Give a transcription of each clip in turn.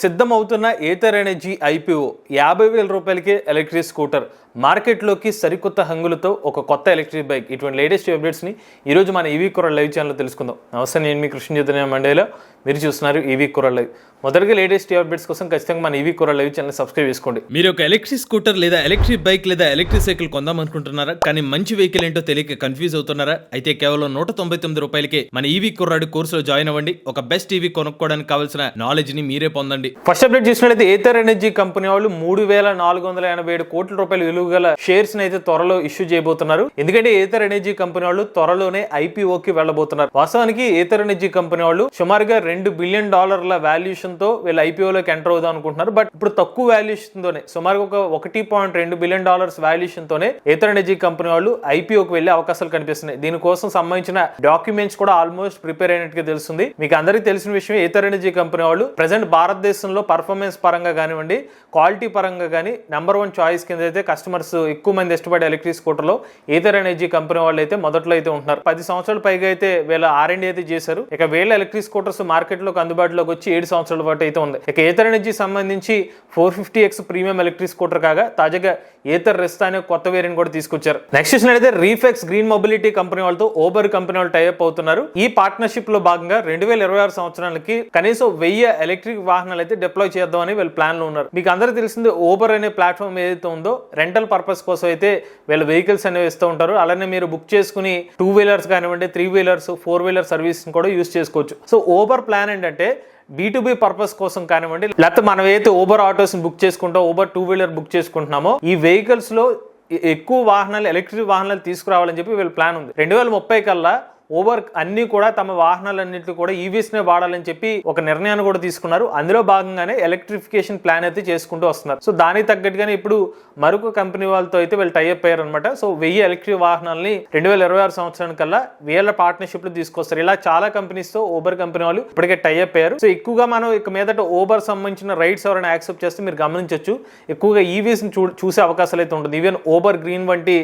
సిద్ధమవుతున్న Ather energy IPO 50,000 రూపాయలకి electric scooter మార్కెట్లోకి సరికొత్త హంగులతో ఒక కొత్త ఎలక్ట్రిక్ బైక్. ఇటువంటి లేటెస్ట్ అప్డేట్స్ని ఈరోజు మన ఈవీ కుర్ర లైవ్ ఛానల్లో తెలుసుకుందాం. నమస్తే, నేను మీ కృష్ణ చైతన్య మండేలో, మీరు చూస్తున్నారు ఈవీ కుర్ర లైవ్. మొదటిగా లేటెస్ట్ అప్డేట్స్ కోసం ఖచ్చితంగా మన ఈవీ కుర్ర లైవ్ ఛానల్ సబ్స్క్రైబ్ చేసుకోండి. మీరు ఒక ఎలక్ట్రిక్ స్కూటర్ లేదా ఎలక్ట్రిక్ బైక్ లేదా ఎలక్ట్రిక్ సైకిల్ కొందాం అనుకుంటున్నారా? కానీ మంచి వెహికల్ ఏంటో తెలియక కన్ఫ్యూజ్ అవుతున్నారా? అయితే కేవలం 199 రూపాయలకే మన ఈవీ కుర్రాడు కోర్సులో జాయిన్ అవ్వండి. ఒక బెస్ట్ ఈవీ కొనుక్కోవడానికి కావాల్సిన నాలెడ్జ్ ని మీరే పొందండి. ఫస్ట్ అప్డేట్ చూసినట్లయితే ఏథర్ ఎనర్జీ కంపెనీ వాళ్ళు 3,487 కోట్ల రూపాయల విలువ గల షేర్స్ అయితే త్వరలో ఇష్యూ చేయబోతున్నారు. ఎందుకంటే ఏథర్ ఎనర్జీ కంపెనీ వాళ్ళు త్వరలోనే ఐపీఓకి వెళ్ళబోతున్నారు. వాస్తవానికి ఏథర్ ఎనర్జీ కంపెనీ వాళ్ళు సుమారుగా $2 బిలియన్ వాల్యూషన్ తో వీళ్ళు ఐపీఓలోకి ఎంటర్ అవుదాం అనుకుంటున్నారు. బట్ ఇప్పుడు తక్కువ వాల్యూషన్ తోనే సుమారుగా ఒక $1.2 బిలియన్ వాల్యూషన్ తోనే ఏథర్ ఎనర్జీ కంపెనీ వాళ్ళు ఐపీఓకి వెళ్లే అవకాశాలు కనిపిస్తున్నాయి. దీనికోసం సంబంధించిన డాక్యుమెంట్స్ కూడా ఆల్మోస్ట్ ప్రిపేర్ అయినట్టుగా తెలుస్తుంది. మీకు అందరికీ తెలిసిన విషయం, ఏథర్ ఎనర్జీ కంపెనీ వాళ్ళు ప్రెసెంట్ భారతదేశంలో పర్ఫార్మెన్స్ పరంగా కానివ్వండి, క్వాలిటీ పరంగా కానీ #1 చాయిస్ కింద అయితే కస్టమర్స్ ఎక్కువ మంది ఇష్టపడే ఎలక్ట్రిక్ స్కూటర్ లో ఏథర్ ఎనర్జీ కంపెనీ వాళ్ళు అయితే మొదట్లో అయితే ఉంటున్నారు. 10 సంవత్సరాల పైగా అయితే వీళ్ళ R&D అయితే చేశారు. ఇక వీళ్ళ ఎలక్ట్రిక్ స్కూటర్స్ మార్కెట్ లోకి అందుబాటులోకి వచ్చి 7 సంవత్సరాల పాటు అయితే ఉంది. ఇక ఏథర్ ఎనర్జీ సంబంధించి 450X ప్రీమియం ఎలక్ట్రిక్ స్కూటర్ కాగా తాజాగా ఏథర్ రెస్తా అనే కొత్త వేరియంట్ కూడా తీసుకొచ్చారు. నెక్స్ట్ చూసినట్లయితే రీఫెక్స్ గ్రీన్ మొబిలిటీ కంపెనీ వాళ్ళతో ఓబర్ కంపెనీ వాళ్ళు టైఅప్ అవుతున్నారు. ఈ పార్ట్నర్షిప్ లో భాగంగా 2026 సంవత్సరానికి కనీసం 1000 ఎలక్ట్రిక్ వాహనాలు అయితే డిప్లాయ్ చేద్దామని వీళ్ళు ప్లాన్ లో ఉన్నారు. మీకు అందరూ తెలిసింది, ఓబర్ అనే ప్లాట్ఫామ్ ఏదైతే ఉందో రెంటల్ పర్పస్ కోసం అయితే వీళ్ళ వెహికల్స్ అనేవి ఇస్తూ ఉంటారు. అలానే మీరు బుక్ చేసుకుని 2 వీలర్స్ కానివ్వండి, 3 వీలర్స్, 4 వీలర్ సర్వీస్ కూడా యూజ్ చేసుకోవచ్చు. సో ఓబర్ ప్లాన్ ఏంటంటే B2B పర్పస్ కోసం కానివ్వండి, లేకపోతే మనం ఏదైతే ఓబర్ ఆటోస్ బుక్ చేసుకుంటాం, ఓబర్ 2 వీలర్ బుక్ చేసుకుంటున్నామో ఈ వెహికల్స్ లో ఎక్కువ వాహనాలు, ఎలక్ట్రిక్ వాహనాలు తీసుకురావాలని చెప్పి వీళ్ళ ప్లాన్ ఉంది. 2030 కల్లా ఓబర్ అన్ని కూడా తమ వాహనాలన్నింటినీ కూడా ఈవీస్ నే వాడాలని చెప్పి ఒక నిర్ణయాన్ని కూడా తీసుకున్నారు. అందులో భాగంగానే ఎలక్ట్రిఫికేషన్ ప్లాన్ అయితే చేసుకుంటూ వస్తున్నారు. సో దానికి తగ్గట్టుగానే ఇప్పుడు మరొక కంపెనీ వాళ్ళతో అయితే వీళ్ళు టైఅప్ అయ్యారు అనమాట. సో 1000 ఎలక్ట్రిక్ వాహనాలని 2026 సంవత్సరానికల్లా వీళ్ళ పార్ట్నర్షిప్ లో తీసుకొస్తారు. ఇలా చాలా కంపెనీస్ తో ఓబర్ కంపెనీ వాళ్ళు ఇప్పటికే టైఅప్ అయ్యారు. సో ఎక్కువగా మనం ఇక మీదట ఓబర్ సంబంధించిన రైడ్స్ ఎవరైనా యాక్సెప్ట్ చేస్తే మీరు గమనించవచ్చు, ఎక్కువగా ఈవీస్ ని చూసే అవకాశాలు అయితే ఉంటుంది. ఈవెన్ ఓబర్ గ్రీన్ వంటి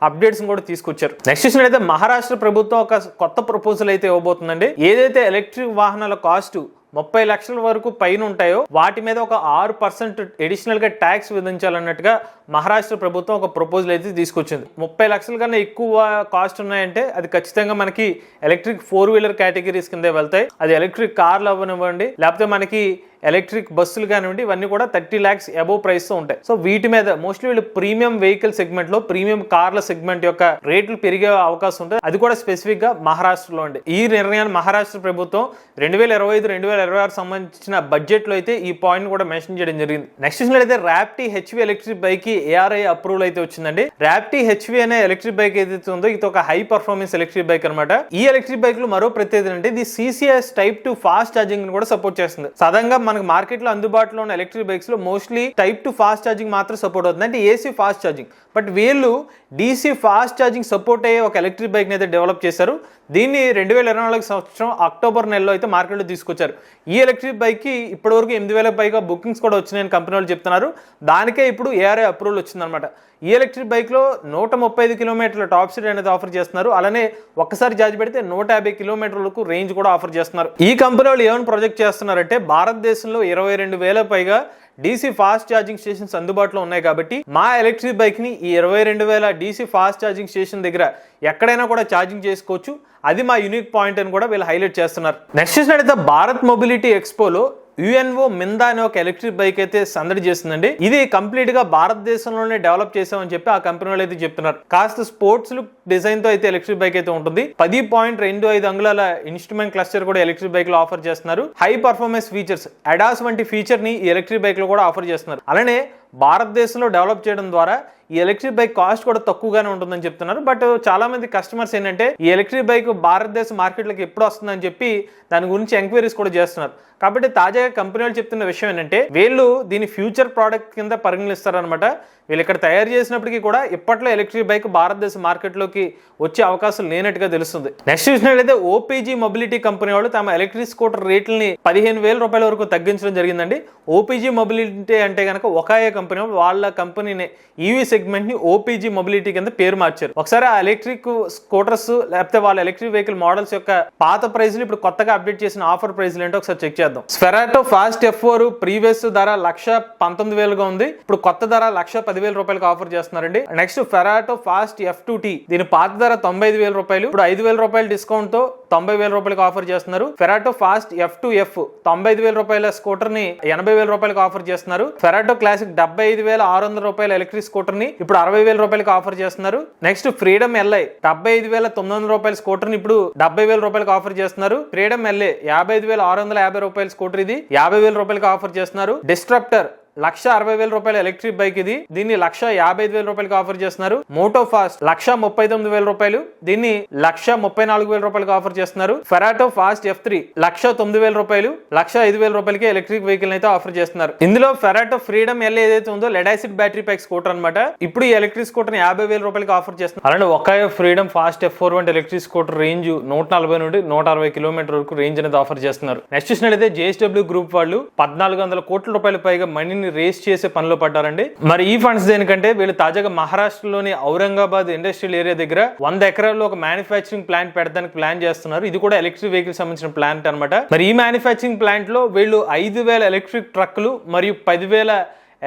అప్డేట్స్ కూడా తీసుకొచ్చారు. నెక్స్ట్ చూసినట్లయితే మహారాష్ట్ర ప్రభుత్వం ఒక కొత్త ప్రపోజల్ అయితే ఇవ్వబోతుందండి. ఏదైతే ఎలక్ట్రిక్ వాహనాల కాస్ట్ 30 లక్షల వరకు పైన ఉంటాయో వాటి మీద ఒక 6% అడిషనల్ గా ట్యాక్స్ విధించాలన్నట్టుగా మహారాష్ట్ర ప్రభుత్వం ఒక ప్రపోజల్ అయితే తీసుకొచ్చింది. 30 లక్షల కన్నా ఎక్కువ కాస్ట్ ఉన్నాయంటే అది ఖచ్చితంగా మనకి ఎలక్ట్రిక్ 4 వీలర్ కేటగిరీస్ కింద వెళ్తాయి. అది ఎలక్ట్రిక్ కార్లు అవ్వనివ్వండి, లేకపోతే మనకి ఎలక్ట్రిక్ బస్సులు కానివ్వండి, ఇవన్నీ కూడా 30 lakhs అబోవ్ ప్రైస్ తో ఉంటాయి. సో వీటి మీద మోస్ట్లీ వీళ్ళు ప్రీమియం వెహికల్ సెగ్మెంట్ లో, ప్రీమియం కార్ల సెగ్మెంట్ యొక్క రేట్లు పెరిగే అవకాశం ఉంటుంది. అది కూడా స్పెసిఫిక్ గా మహారాష్ట్రలో ఉంది. ఈ నిర్ణయాన్ని మహారాష్ట్ర ప్రభుత్వం 2025-2026 సంబంధించిన బడ్జెట్ లో అయితే ఈ పాయింట్ కూడా మెన్షన్ చేయడం జరిగింది. నెక్స్ట్ చూసినట్లయితే ర్యాప్టీ హెచ్వి ఎలక్ట్రిక్ బైక్ కి ARAI అప్రూవల్ అయితే వచ్చిందండి. ర్యాప్టీ హెచ్వి అనే ఎలక్ట్రిక్ బైక్ ఏదైతే ఉందో ఇది ఒక హై పర్ఫార్మెన్స్ ఎలక్ట్రిక్ బైక్ అనమాట. ఈ ఎలక్ట్రిక్ బైక్ లో మరో ప్రత్యేకత అంటే ఇది CCS Type 2 ఫాస్ట్ ఛార్జింగ్ కూడా సపోర్ట్ చేస్తుంది. సాధారణంగా మనకి మార్కెట్ లో అందుబాటులో ఉన్న ఎలక్ట్రిక్ బైక్స్ లో మోస్ట్లీ Type 2 ఫాస్ట్ ఛార్జింగ్ మాత్రం సపోర్ట్ అవుతుంది, అంటే AC ఫాస్ట్ ఛార్జింగ్. బట్ వీళ్ళు DC ఫాస్ట్ ఛార్జింగ్ సపోర్ట్ అయ్యే ఒక ఎలక్ట్రిక్ బైక్ అయితే డెవలప్ చేశారు. దీన్ని 2024 సంవత్సరం అక్టోబర్ నెలలో అయితే మార్కెట్లో తీసుకొచ్చారు. ఈ ఎలక్ట్రిక్ బైక్ కి ఇప్పటివరకు 8,000 పైగా బుకింగ్స్ కూడా వచ్చినాయని కంపెనీ వాళ్ళు చెప్తున్నారు. దానికే ఇప్పుడు ARAI అప్రూవల్ వచ్చిందనమాట. ఈ ఎలక్ట్రిక్ బైక్ లో 135 కిలోమీటర్ల టాప్ స్పీడ్ అనేది ఆఫర్ చేస్తున్నారు. అలానే ఒక్కసారి ఛార్జ్ పెడితే 150 కిలోమీటర్లకు రేంజ్ కూడా ఆఫర్ చేస్తున్నారు. ఈ కంపెనీ వాళ్ళు ఏమైనా ప్రొజెక్ట్ చేస్తున్నారంటే భారతదేశంలో 22,000 పైగా DC ఫాస్ట్ ఛార్జింగ్ స్టేషన్స్ అందుబాటులో ఉన్నాయి. కాబట్టి మా ఎలక్ట్రిక్ బైక్ ని ఈ 22,000 DC ఫాస్ట్ ఛార్జింగ్ స్టేషన్ దగ్గర ఎక్కడైనా కూడా ఛార్జింగ్ చేసుకోవచ్చు. అది మా యూనిక్ పాయింట్ అని కూడా వీళ్ళు హైలైట్ చేస్తున్నారు. నెక్స్ట్ చూసినట్లయితే భారత్ మొబిలిటీ ఎక్స్పోలో UNO మిందా అనే ఒక ఎలక్ట్రిక్ బైక్ అయితే సందడి చేస్తుందండి. ఇది కంప్లీట్ గా భారతదేశంలోనే డెవలప్ చేసామని చెప్పి ఆ కంపెనీ వాళ్ళు అయితే చెప్తున్నారు. కాస్త స్పోర్ట్స్ లుక్ డిజైన్ తో అయితే ఎలక్ట్రిక్ బైక్ అయితే ఉంటుంది. 10.25 అంగుళాల ఇన్స్ట్రుమెంట్ క్లస్టర్ కూడా ఎలక్ట్రిక్ బైక్ లో ఆఫర్ చేస్తున్నారు. హై పర్ఫార్మెన్స్ ఫీచర్స్, ADAS వంటి ఫీచర్ ని ఈ ఎలక్ట్రిక్ బైక్ లో కూడా ఆఫర్ చేస్తున్నారు. అలానే భారతదేశంలో డెవలప్ చేయడం ద్వారా ఈ ఎలక్ట్రిక్ బైక్ కాస్ట్ కూడా తక్కువగానే ఉంటుందని చెప్తున్నారు. బట్ చాలా మంది కస్టమర్స్ ఏంటంటే ఈ ఎలక్ట్రిక్ బైక్ భారతదేశ మార్కెట్లోకి ఎప్పుడు వస్తుందని చెప్పి దాని గురించి ఎంక్వైరీస్ కూడా చేస్తున్నారు. కాబట్టి తాజాగా కంపెనీ వాళ్ళు చెప్తున్న విషయం ఏంటంటే వీళ్ళు దీని ఫ్యూచర్ ప్రోడక్ట్ కింద పరిగణిస్తారనమాట. వీళ్ళు ఇక్కడ తయారు చేసినప్పటికీ కూడా ఇప్పట్లో ఎలక్ట్రిక్ బైక్ భారతదేశ మార్కెట్లోకి వచ్చే అవకాశం లేనట్టుగా తెలుస్తుంది. నెక్స్ట్ చూసినట్లయితే ఓపీజీ మొబిలిటీ కంపెనీ వాళ్ళు తమ ఎలక్ట్రిక్ స్కూటర్ రేట్లని 15,000 రూపాయల వరకు తగ్గించడం జరిగిందండి. ఓపీజీ మొబిలిటీ అంటే కనుక ఒకాయే కంపెనీ వాళ్ళ కంపెనీని ఈవీ సెగ్మెంట్ ని ఓపీజీ మొబిలిటీ కింద పేరు మార్చారు. ఒకసారి ఆ ఎలక్ట్రిక్ స్కూటర్స్ లేకపోతే వాళ్ళ ఎలక్ట్రిక్ వెహికల్ మోడల్స్ యొక్క పాత ప్రైజ్లు ఇప్పుడు కొత్తగా అప్డేట్ చేసిన ఆఫర్ ప్రైజ్లు ఏంటో ఒకసారి చెక్ చేద్దాం. స్ఫెరాటో ఫాస్ట్ F4 ప్రీవియస్ ధర 1,19,000గా ఉంది. ఇప్పుడు కొత్త ధర 1,10,000 రూపాయలకు ఆఫర్ చేస్తున్నారండి. నెక్స్ట్ ఫెరాటో ఫాస్ట్ F2T దీని పాత ధర 95,000 రూపాయలు, ఇప్పుడు 5,000 రూపాయల డిస్కౌంట్ తో 90,000 రూపాయలకు ఆఫర్ చేస్తున్నారు. ఫెరాటో ఫాస్ట్ F2F 95,000 రూపాయల స్కూటర్ ని 80,000 రూపాయలకు ఆఫర్ చేస్తున్నారు. ఫెరాటో క్లాసిక్ 75,600 రూపాయల ఎలక్ట్రిక్ స్కూటర్ ని ఇప్పుడు 60,000 రూపాయలకు ఆఫర్ చేస్తున్నారు. నెక్స్ట్ ఫ్రీడమ్ LI 75,900 రూపాయల స్కూటర్ ని ఇప్పుడు 70,000 రూపాయలకు ఆఫర్ చేస్తున్నారు. ఫ్రీడమ్ LA 55,650 రూపాయల స్కూటర్ ఇది 50,000 రూపాయలకు ఆఫర్ చేస్తున్నారు. డిస్ట్రప్టర్ 1,60,000 రూపాయల ఎలక్ట్రిక్ బైక్ ఇది, దీన్ని 1,55,000 రూపాయలకు ఆఫర్ చేస్తున్నారు. మోటో ఫాస్ట్ 1,39,000 రూపాయలు, దీన్ని 1,34,000 రూపాయలకు ఆఫర్ చేస్తున్నారు. ఫెరాటో ఫాస్ట్ F3 1,09,000 రూపాయలు, 1,05,000 రూపాయలకి ఎలక్ట్రిక్ వెహికల్ అయితే ఆఫర్ చేస్తున్నారు. ఇందులో ఫెరాటో ఫ్రీడమ్ LA ఏదైతే ఉందో lead acid battery pack scooter అనమాట. ఇప్పుడు ఈ ఎలక్ట్రిక్ స్కూటర్ 50,000 రూపాయలకి ఆఫర్ చేస్తున్నారు. అలాంటి ఒకాయో ఫ్రీడమ్ ఫాస్ట్ F4 వంటి ఎలక్ట్రిక్ స్కూటర్ రేంజ్ 140 నుండి 160 కిలోమీటర్ వరకు రేంజ్ అనేది ఆఫర్ చేస్తున్నారు. నెక్స్ట్ చూసినట్లయితే JSW గ్రూప్ వాళ్ళు 1,400 కోట్ల రూపాయల పైగా మనీని రేస్ చేసే పనిలో పడ్డారండి. మరి ఈ ఫండ్స్ దేనికంటే వీళ్ళు తాజాగా మహారాష్ట్రలోని ఔరంగాబాద్ ఇండస్ట్రియల్ ఏరియా దగ్గర 100 ఎకరాల్లో ఒక మ్యానుఫ్యాక్చరింగ్ ప్లాంట్ పెట్టడానికి ప్లాన్ చేస్తున్నారు. ఇది కూడా ఎలక్ట్రిక్ వెహికల్ సంబంధించిన ప్లాంట్ అనమాట. మరి ఈ మ్యానుఫ్యాక్చరింగ్ ప్లాంట్ లో వీళ్ళు 5,000 ఎలక్ట్రిక్ ట్రక్లు మరియు 10,000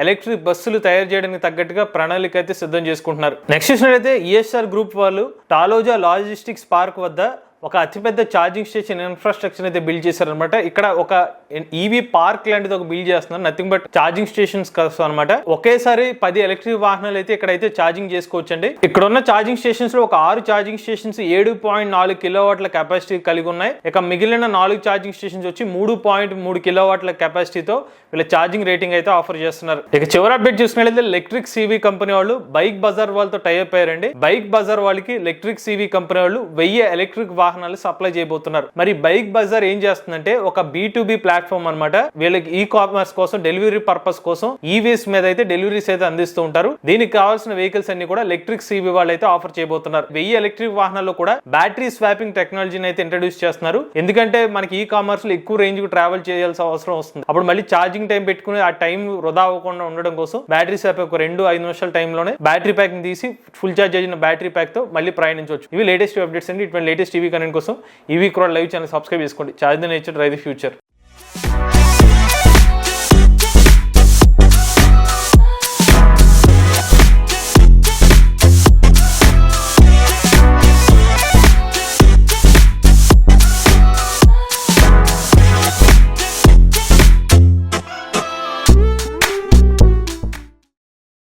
ఎలక్ట్రిక్ బస్సులు తయారు చేయడానికి తగ్గట్టుగా ప్రణాళిక అయితే సిద్ధం చేసుకుంటున్నారు. నెక్స్ట్ చూసినట్లయితే ESR గ్రూప్ వాళ్ళు టాలోజా లాజిస్టిక్స్ పార్క్ వద్ద ఒక అతిపెద్ద ఛార్జింగ్ స్టేషన్ ఇన్ఫ్రాస్ట్రక్చర్ అయితే బిల్డ్ చేశారనమాట. ఇక్కడ ఒక ఈవీ పార్క్ లాంటిది ఒక బిల్డ్ చేస్తున్నారు. నథింగ్ బట్ ఛార్జింగ్ స్టేషన్స్ కోసం అనమాట. ఒకేసారి 10 ఎలక్ట్రిక్ వాహనాలు అయితే ఇక్కడైతే ఛార్జింగ్ చేసుకోవచ్చండి. ఇక్కడ ఉన్న ఛార్జింగ్ స్టేషన్స్ లో ఒక 6 ఛార్జింగ్ స్టేషన్స్ 7.4 కిలోవాట్ల కెపాసిటీ కలిగి ఉన్నాయి. ఇక మిగిలిన 4 ఛార్జింగ్ స్టేషన్స్ వచ్చి 3.3 కిలోవాట్ల కెపాసిటీతో వీళ్ళ ఛార్జింగ్ రేటింగ్ అయితే ఆఫర్ చేస్తున్నారు. ఇక చివరి అప్డేట్ చూసినట్లయితే ఎలక్ట్రిక్ CV కంపెనీ వాళ్ళు బైక్ బజార్ వాళ్ళతో టైఅప్ అయ్యారండి. బైక్ బజార్ వాళ్ళకి ఎలక్ట్రిక్ CV కంపెనీ వాళ్ళు 1000 ఎలక్ట్రిక్ వాహనాలు సప్లై చేయబోతున్నారు. మరి బైక్ బజార్ ఏం చేస్తుందంటే ఒక B2B ప్లాట్ఫామ్ అనమాట. వీళ్ళకి ఈ కామర్స్ కోసం డెలివరీ పర్పస్ కోసం ఈవీస్ మీద అయితే డెలివరీస్ అయితే అందిస్తూ ఉంటారు. దీనికి కావాల్సిన వెహికల్స్ అన్ని కూడా ఎలక్ట్రిక్ CV వాళ్ళు అయితే ఆఫర్ చేయబోతున్నారు. 1000 ఎలక్ట్రిక్ వాహనాల్లో కూడా బ్యాటరీ స్వాపింగ్ టెక్నాలజీని అయితే ఇంట్రడ్యూస్ చేస్తున్నారు. ఎందుకంటే మనకి ఈ కామర్స్ లో ఎక్కువ రేంజ్ కు ట్రావెల్ చేయాల్సిన అవసరం వస్తుంది. అప్పుడు మళ్ళీ ఛార్జింగ్ టైం పెట్టుకుని ఆ టైం వృధా అవ్వకుండా ఉండడం కోసం బ్యాటరీ స్వాప్ ఒక 2-5 నిమిషాల టైంలోనే బ్యాటరీ ప్యాక్ ని తీసి ఫుల్ ఛార్జ్ అయిన బ్యాటరీ ప్యాక్ తో మళ్ళీ ప్రయాణించవచ్చు. ఇవి లేటెస్ట్ అప్డేట్స్ అండి. ఇటువంటి లేటెస్ట్ టీవీ కనెంట్ కోసం EV crowd live channel subscribe చేసుకోండి. Charge the nature, drive the future.